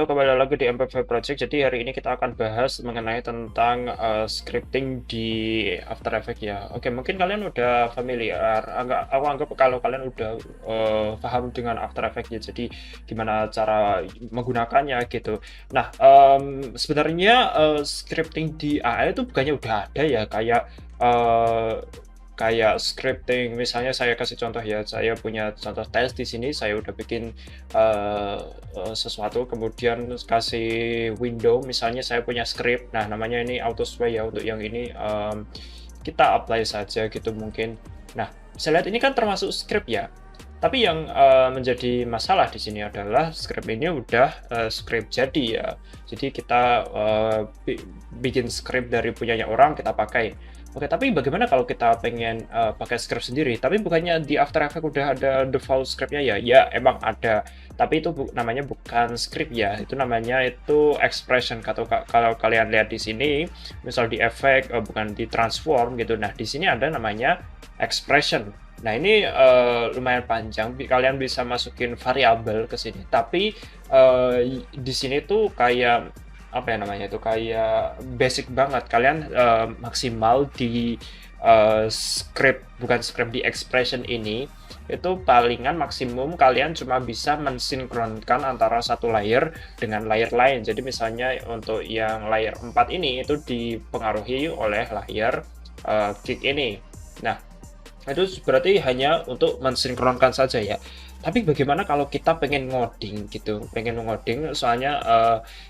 Halo, kembali lagi di MP5 Project. Jadi hari ini kita akan bahas mengenai tentang scripting di After Effects ya. Oke, mungkin kalian udah familiar. Aku anggap kalau kalian udah paham dengan After Effects ya. Jadi gimana cara menggunakannya gitu. Nah, sebenarnya scripting di AI itu bukannya udah ada ya, kayak scripting. Misalnya saya kasih contoh ya, saya punya contoh tes di sini, saya udah bikin sesuatu, kemudian kasih window, misalnya saya punya script, nah namanya ini auto sway ya. Untuk yang ini kita apply saja gitu mungkin. Nah, saya lihat ini kan termasuk script ya, tapi yang menjadi masalah di sini adalah script ini udah script jadi ya. Jadi kita bikin script dari punyanya orang, kita pakai. Oke, tapi bagaimana kalau kita pengen pakai script sendiri? Tapi bukannya di After Effects udah ada default scriptnya ya? Ya, emang ada. Tapi itu namanya bukan script ya. Itu namanya itu expression. Kalau kalian lihat di sini, misal di effect, bukan di transform gitu. Nah, di sini ada namanya expression. Nah, ini lumayan panjang. Kalian bisa masukin variabel ke sini. Tapi di sini tuh kayak apa ya namanya itu, kayak basic banget. Kalian maksimal di script, bukan script, di expression ini itu palingan maksimum kalian cuma bisa mensinkronkan antara satu layer dengan layer lain. Jadi misalnya untuk yang layer 4 ini itu dipengaruhi oleh layer kick ini. Nah, itu berarti hanya untuk mensinkronkan saja ya. Tapi bagaimana kalau kita pengen ngoding gitu, pengen ngoding, soalnya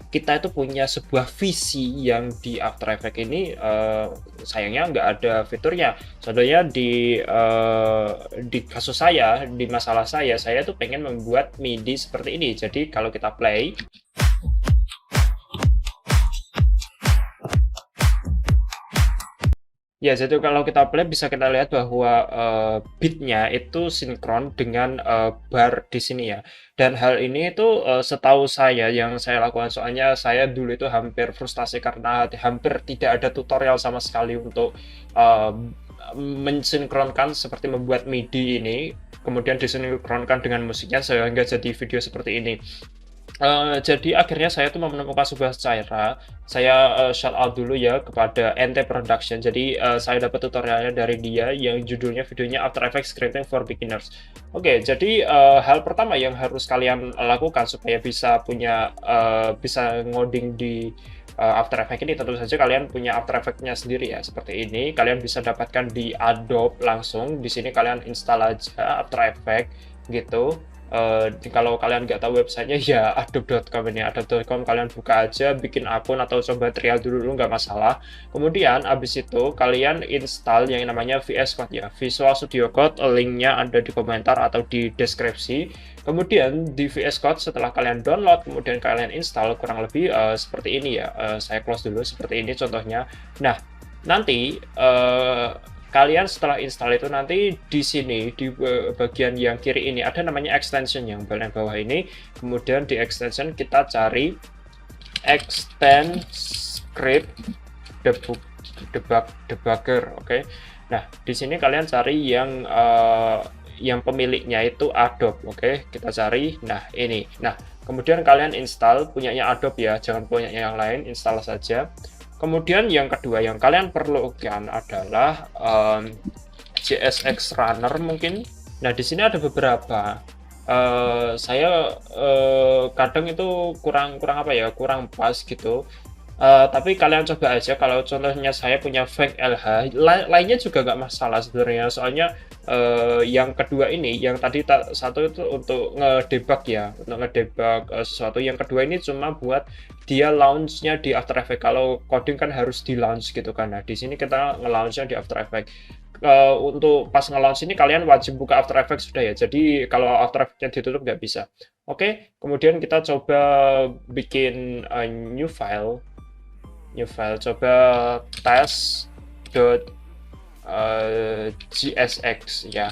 kita itu punya sebuah visi yang di After Effects ini sayangnya nggak ada fiturnya. Contohnya di kasus saya, di masalah saya tuh pengen membuat MIDI seperti ini. Jadi kalau kita play, ya, jadi kalau kita play bisa kita lihat bahwa beatnya itu sinkron dengan bar di sini ya. Dan hal ini itu setahu saya yang saya lakukan, soalnya saya dulu itu hampir frustasi karena hampir tidak ada tutorial sama sekali untuk uh, mensinkronkan seperti membuat MIDI ini, kemudian disinkronkan dengan musiknya sehingga jadi video seperti ini. Jadi akhirnya saya tuh menemukan sebuah cara. Saya shout out dulu ya kepada NT Production. Jadi saya dapat tutorialnya dari dia yang judulnya videonya After Effects Scripting for Beginners. Oke, jadi hal pertama yang harus kalian lakukan supaya bisa ngoding di After Effects ini, tentu saja kalian punya After Effects-nya sendiri ya. Seperti ini, kalian bisa dapatkan di Adobe langsung. Di sini kalian install aja After Effects gitu. Kalau kalian nggak tahu websitenya ya adobe.com. Ini adobe.com, kalian buka aja, bikin akun atau coba trial dulu nggak masalah. Kemudian abis itu kalian install yang namanya VS Code ya, Visual Studio Code. Linknya ada di komentar atau di deskripsi. Kemudian di VS Code setelah kalian download, kemudian kalian install, kurang lebih seperti ini ya. Saya close dulu, seperti ini contohnya. Nah, nanti kalian setelah install itu, nanti di sini di bagian yang kiri ini ada namanya extension yang bagian bawah ini. Kemudian di extension kita cari extend script debugger. Oke. Nah, di sini kalian cari yang pemiliknya itu Adobe. Oke, kita cari. Nah, ini. Nah, kemudian kalian install punyanya Adobe ya, jangan punya yang lain, install saja. Kemudian yang kedua yang kalian perlukan adalah JSX Runner mungkin. Nah, di sini ada beberapa. Saya kadang itu kurang apa ya, kurang pas gitu. Tapi kalian coba aja. Kalau contohnya saya punya fake LH, lainnya juga nggak masalah sebenarnya. Soalnya yang kedua ini, yang tadi satu itu untuk ngedebug ya, untuk ngedebug sesuatu. Yang kedua ini cuma buat dia launchnya di After Effects. Kalau coding kan harus di launch gitu kan. Nah, di sini kita nge-launchnya di After Effects. Untuk pas nge-launch ini kalian wajib buka After Effects sudah ya. Jadi kalau After Effects-nya ditutup nggak bisa. Oke, kemudian kita coba bikin new file. Coba tes.jsx ya,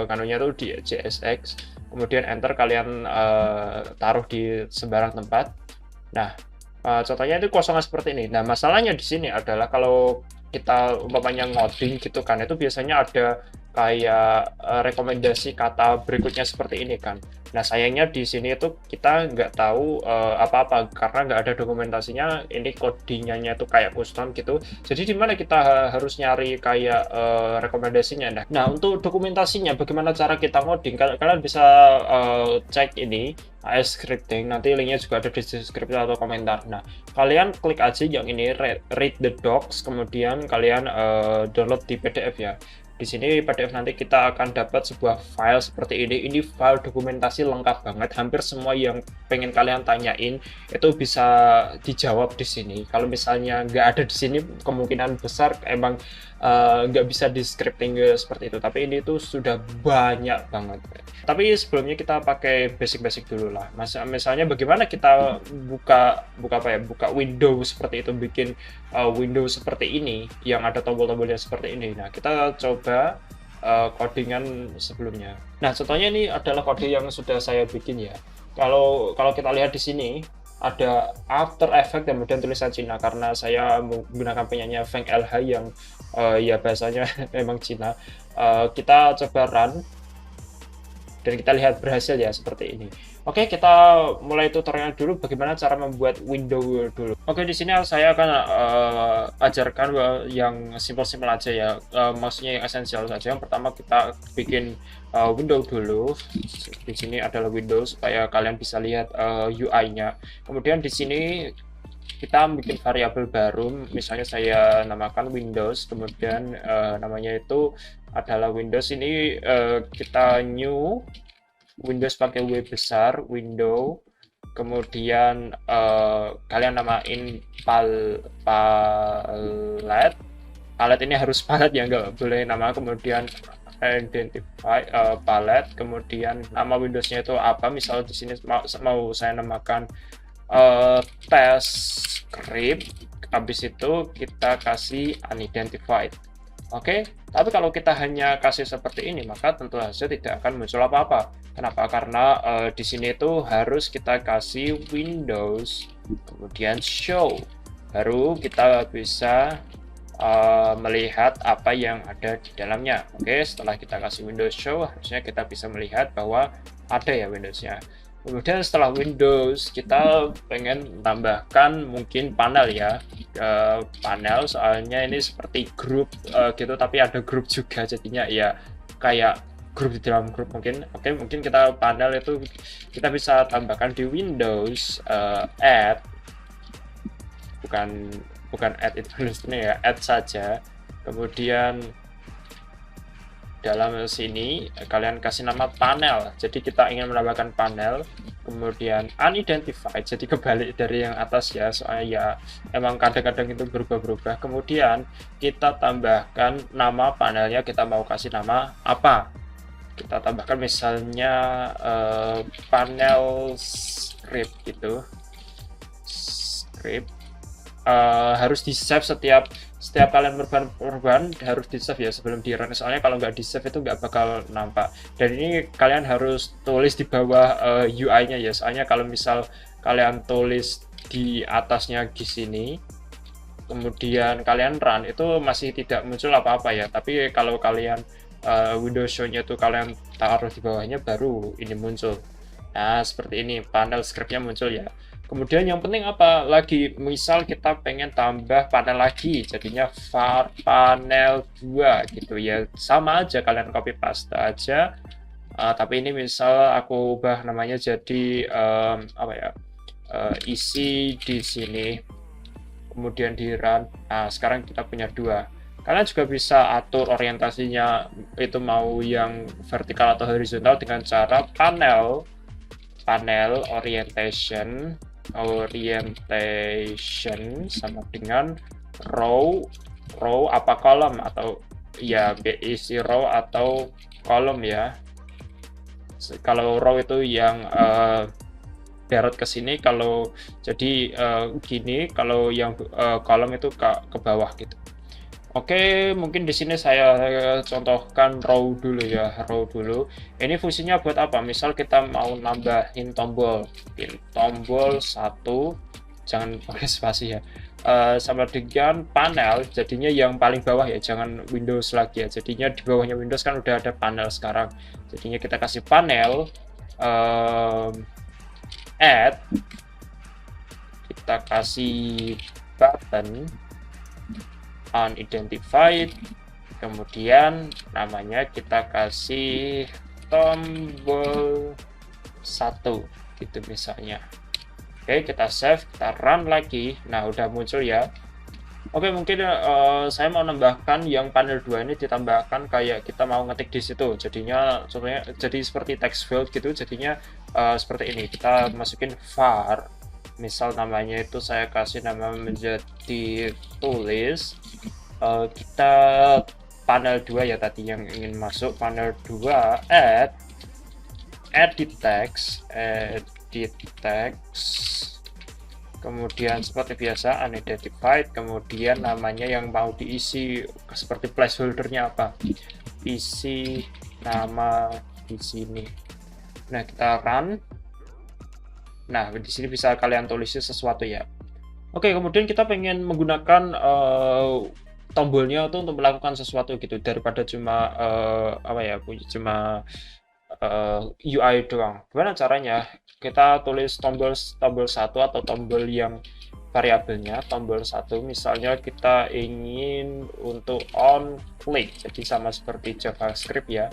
kanunya tuh di JSX, kemudian enter, kalian taruh di sembarang tempat. Nah, contohnya itu kosongnya seperti ini. Nah, masalahnya di sini adalah kalau kita umpamanya ngoding gitu kan, itu biasanya ada kayak rekomendasi kata berikutnya seperti ini kan. Nah, sayangnya di sini itu kita nggak tahu apa-apa karena nggak ada dokumentasinya. Ini codingannya itu kayak custom gitu. Jadi di mana kita harus nyari kayak rekomendasinya. Nah, untuk dokumentasinya bagaimana cara kita ngoding? Kalian bisa cek ini AS Scripting. Nanti linknya juga ada di deskripsi atau komentar. Nah, kalian klik aja yang ini read the docs, kemudian kalian download di PDF ya. Di sini PDF nanti kita akan dapat sebuah file seperti ini. Ini file dokumentasi lengkap banget. Hampir semua yang pengen kalian tanyain itu bisa dijawab di sini. Kalau misalnya nggak ada di sini, kemungkinan besar emang nggak bisa di scripting seperti itu. Tapi ini tuh sudah banyak banget. Tapi sebelumnya kita pakai basic-basic dulu lah. Misalnya bagaimana kita buka Windows seperti itu, bikin Windows seperti ini yang ada tombol-tombolnya seperti ini. Nah, kita coba codingan sebelumnya. Nah, contohnya ini adalah kode yang sudah saya bikin ya. Kalau kita lihat di sini ada After Effects kemudian tulisan Cina karena saya menggunakan penyanyi Feng LH yang ya bahasanya memang Cina. Kita coba run dan kita lihat berhasil ya seperti ini. Oke, kita mulai tutorial dulu bagaimana cara membuat window dulu. Oke, di sini saya akan ajarkan yang simpel-simpel aja ya, maksudnya yang esensial saja. Yang pertama kita bikin window dulu. Di sini adalah window supaya kalian bisa lihat UI-nya. Kemudian di sini kita bikin variabel baru, misalnya saya namakan Windows, kemudian namanya itu adalah Windows. Ini kita new Windows pakai W besar, window, kemudian kalian namain palette ini harus palette ya, nggak boleh nama, kemudian identify palette, kemudian nama Windowsnya itu apa, misal di sini mau saya namakan test script, habis itu kita kasih unidentified. Oke, tapi kalau kita hanya kasih seperti ini, maka tentu saja tidak akan muncul apa-apa. Kenapa? Karena di sini itu harus kita kasih Windows, kemudian show, baru kita bisa melihat apa yang ada di dalamnya. Oke, setelah kita kasih Windows show, harusnya kita bisa melihat bahwa ada ya Windowsnya. Kemudian setelah Windows, kita pengen tambahkan mungkin panel ya, panel, soalnya ini seperti grup gitu, tapi ada grup juga, jadinya ya kayak grup di dalam grup mungkin. Oke, mungkin kita panel itu kita bisa tambahkan di Windows add, bukan add itu tulisnya ya, add saja. Kemudian dalam sini kalian kasih nama panel, jadi kita ingin menambahkan panel, kemudian unidentified, jadi kebalik dari yang atas ya, soalnya ya emang kadang-kadang itu berubah-berubah. Kemudian kita tambahkan nama panelnya, kita mau kasih nama apa, kita tambahkan misalnya panel script gitu, script. Harus di save setiap kalian perubahan harus di save ya sebelum di run, soalnya kalau nggak di save itu nggak bakal nampak. Dan ini kalian harus tulis di bawah UI-nya ya, soalnya kalau misal kalian tulis di atasnya di sini kemudian kalian run itu masih tidak muncul apa-apa ya, tapi kalau kalian Windows show-nya itu kalian taruh di bawahnya baru ini muncul. Nah, seperti ini panel script-nya muncul ya. Kemudian yang penting apa lagi, misal kita pengen tambah panel lagi, jadinya var panel 2 gitu ya, sama aja kalian copy paste aja. Tapi ini misal aku ubah namanya jadi apa ya, isi di sini, kemudian di run. Nah, sekarang kita punya 2. Kalian juga bisa atur orientasinya itu mau yang vertikal atau horizontal dengan cara panel orientation sama dengan row apa kolom, atau ya isi row atau kolom ya. Kalau row itu yang deret ke sini, kalau jadi gini, kalau yang kolom itu ke bawah gitu. Oke, mungkin di sini saya contohkan row dulu ya, row dulu. Ini fungsinya buat apa? Misal kita mau nambahin tombol 1, jangan pakai spasi ya. Sama dengan panel, jadinya yang paling bawah ya, jangan Windows lagi ya. Jadinya di bawahnya Windows kan udah ada panel sekarang. Jadinya kita kasih panel, add, kita kasih button unidentified, kemudian namanya kita kasih tombol 1 gitu misalnya. Oke, kita save, kita run lagi. Nah, udah muncul ya. Oke, mungkin saya mau nambahkan yang panel 2 ini ditambahkan kayak kita mau ngetik di situ. Jadinya contohnya jadi seperti text field gitu. Jadinya seperti ini. Kita masukin var. Misal namanya itu saya kasih nama menjadi tulis. Kita panel 2 ya tadi yang ingin masuk, panel 2 add edit text, kemudian seperti biasa unidentified, kemudian namanya yang mau diisi seperti placeholdernya apa, isi nama di sini. Nah, kita run. Nah, di sini bisa kalian tulis sesuatu ya. Oke, kemudian kita pengen menggunakan tombolnya itu untuk melakukan sesuatu gitu, daripada cuma apa ya, cuma UI doang. Gimana caranya? Kita tulis tombol 1 atau tombol yang variabelnya tombol 1. Misalnya kita ingin untuk on click, jadi sama seperti JavaScript ya.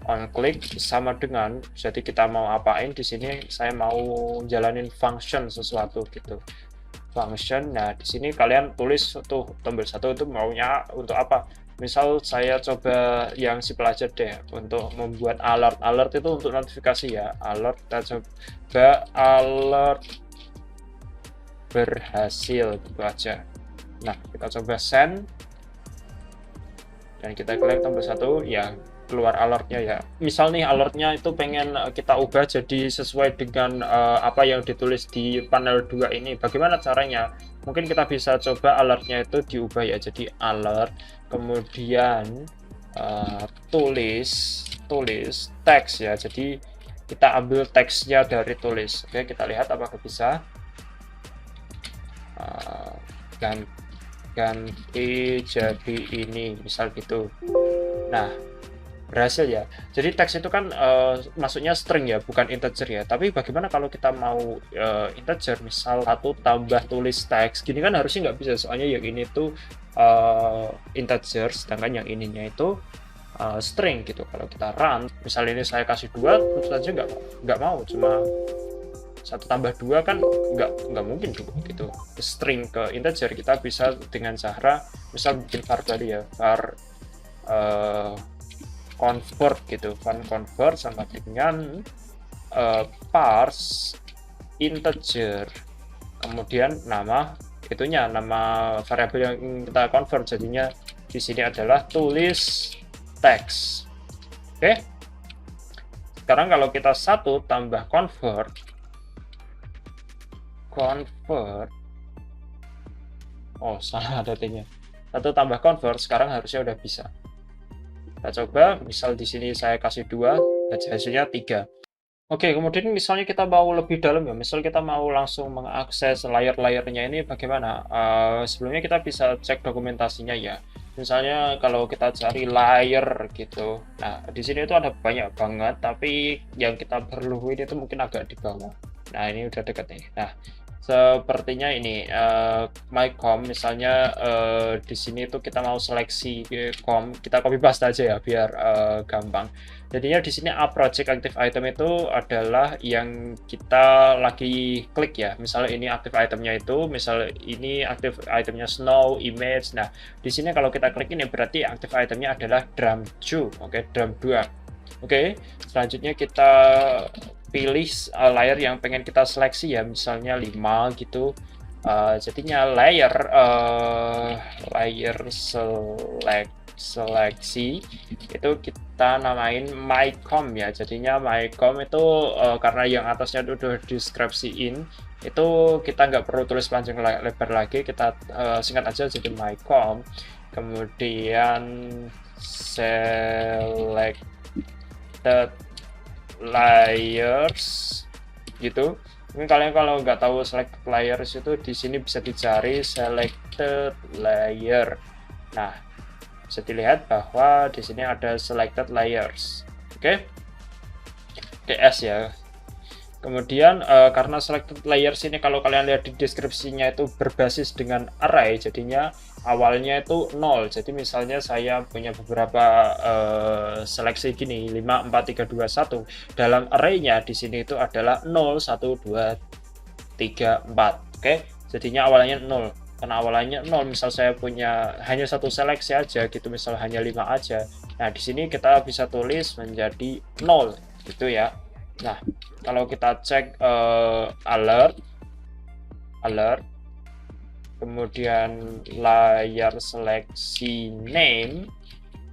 On click sama dengan, jadi kita mau apain di sini, saya mau jalanin function sesuatu gitu. Function. Nah, di sini kalian tulis tuh tombol 1 itu maunya untuk apa. Misal saya coba yang simple aja deh untuk membuat alert. Alert itu untuk notifikasi ya. Alert, kita coba alert berhasil gitu aja. Nah, kita coba send dan kita klik tombol 1 ya, keluar alertnya ya. Misal nih alertnya itu pengen kita ubah jadi sesuai dengan apa yang ditulis di panel 2 ini. Bagaimana caranya? Mungkin kita bisa coba alertnya itu diubah ya, jadi alert, kemudian tulis teks ya, jadi kita ambil teksnya dari tulis. Oke, kita lihat apakah bisa. Ganti jadi ini misal gitu. Nah, berhasil ya. Jadi teks itu kan masuknya string ya, bukan integer ya. Tapi bagaimana kalau kita mau integer, misal 1 tambah tulis teks, gini kan harusnya nggak bisa, soalnya yang ini tuh integer, sedangkan yang ininya itu string gitu. Kalau kita run, misal ini saya kasih 2, terus saja nggak mau, cuma 1 tambah 2 kan nggak mungkin gitu. String ke integer kita bisa dengan cara misal bikin var tadi ya, var convert gitu, convert sama dengan parse integer, kemudian nama itunya, nama variabel yang kita convert, jadinya di sini adalah tulis teks. Oke, sekarang kalau kita 1 tambah convert, oh salah ada t-nya, 1 tambah convert sekarang harusnya udah bisa. Kita coba, misal di sini saya kasih 2, hasilnya 3. Oke, kemudian misalnya kita mau lebih dalam ya, misal kita mau langsung mengakses layer-layernya ini bagaimana? Sebelumnya kita bisa cek dokumentasinya ya. Misalnya kalau kita cari layer gitu, nah di sini itu ada banyak banget, tapi yang kita perlu ini itu mungkin agak di bawah. Nah, ini udah dekat nih. Nah, sepertinya ini mycom misalnya, di sini tuh kita mau seleksi com, kita copy paste aja ya biar gampang. Jadinya di sini app project active item itu adalah yang kita lagi klik ya. Misalnya ini active itemnya itu, misal ini active itemnya snow image. Nah, di sini kalau kita klik ini berarti active itemnya adalah drum 2. Oke, drum 2. Oke, selanjutnya kita pilih layer yang pengen kita seleksi ya, misalnya 5 gitu. Jadinya layer seleksi itu kita namain mycom ya. Jadinya mycom itu karena yang atasnya udah deskripsiin, itu kita nggak perlu tulis panjang lebar lagi, kita singkat aja jadi mycom. Kemudian selected layers gitu. Mungkin kalian kalau nggak tahu selected layers itu di sini bisa dicari selected layer. Nah, bisa dilihat bahwa di sini ada selected layers. Oke. DS ya. Kemudian karena selected layers ini kalau kalian lihat di deskripsinya itu berbasis dengan array, jadinya awalnya itu 0. Jadi misalnya saya punya beberapa seleksi gini 5, 4, 3, 2, 1. Dalam array-nya di sini itu adalah 0, 1, 2, 3, 4. Oke. Jadinya awalnya 0. Karena awalnya 0, misal saya punya hanya satu seleksi aja gitu, misal hanya 5 aja. Nah, di sini kita bisa tulis menjadi 0 gitu ya. Nah, kalau kita cek alert, kemudian layar seleksi name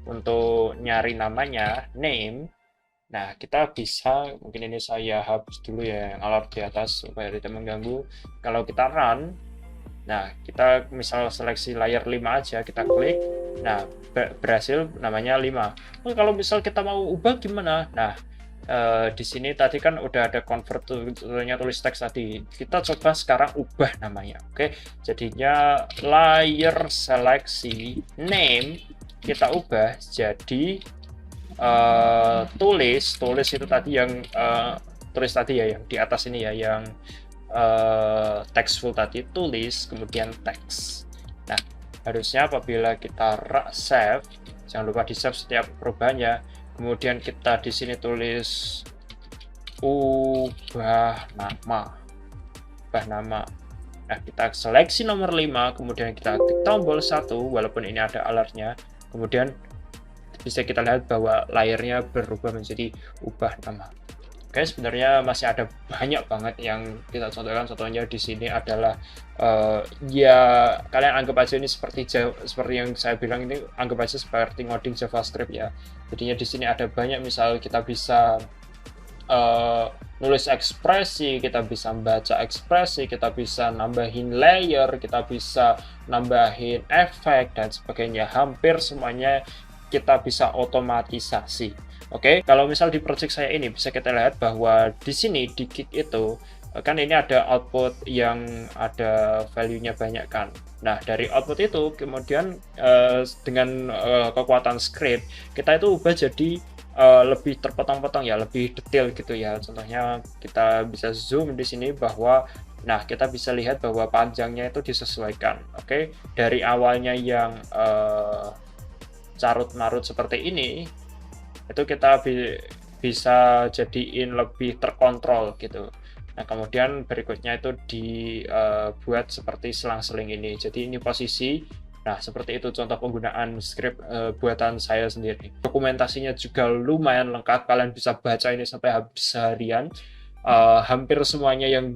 untuk nyari namanya name. Nah, kita bisa, mungkin ini saya hapus dulu ya yang alert di atas supaya tidak mengganggu. Kalau kita run, nah kita misal seleksi layar 5 aja, kita klik, nah berhasil namanya 5. Oh, kalau misal kita mau ubah gimana? Nah, di sini tadi kan udah ada convert tulisannya tulis teks tadi. Kita coba sekarang ubah namanya. Oke, jadinya layer seleksi name kita ubah jadi tulis itu tadi yang tulis tadi ya, yang di atas ini ya, yang textful tadi, tulis kemudian teks. Nah, harusnya apabila kita save, jangan lupa di save setiap perubahannya. Kemudian kita di sini tulis ubah nama. Nah, kita seleksi nomor 5, kemudian kita klik tombol 1 walaupun ini ada alertnya. Kemudian bisa kita lihat bahwa layarnya berubah menjadi ubah nama. Oke, sebenarnya masih ada banyak banget yang kita contohkan. Contohnya di sini adalah ya kalian anggap aja ini seperti yang saya bilang, ini anggap aja seperti ngoding JavaScript ya. Jadinya di sini ada banyak, misal kita bisa nulis ekspresi, kita bisa membaca ekspresi, kita bisa nambahin layer, kita bisa nambahin efek dan sebagainya. Hampir semuanya kita bisa otomatisasi. Oke, kalau misal di project saya ini bisa kita lihat bahwa di sini di Git itu kan ini ada output yang ada value-nya banyak kan. Nah, dari output itu kemudian dengan kekuatan script kita itu ubah jadi lebih terpotong-potong ya, lebih detail gitu ya. Contohnya kita bisa zoom di sini bahwa nah kita bisa lihat bahwa panjangnya itu disesuaikan. Oke, dari awalnya yang carut-marut seperti ini itu kita bisa jadiin lebih terkontrol gitu. Nah, kemudian berikutnya itu dibuat seperti selang-seling ini. Jadi ini posisi. Nah, seperti itu contoh penggunaan script buatan saya sendiri. Dokumentasinya juga lumayan lengkap. Kalian bisa baca ini sampai habis seharian. Hampir semuanya yang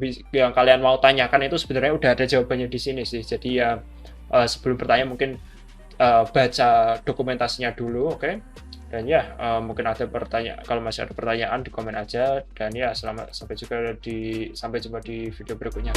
kalian mau tanyakan itu sebenarnya udah ada jawabannya di sini sih. Jadi ya sebelum bertanya mungkin baca dokumentasinya dulu, oke? Dan ya, mungkin ada pertanyaan, kalau masih ada pertanyaan di komen aja. Dan ya, sampai jumpa di video berikutnya.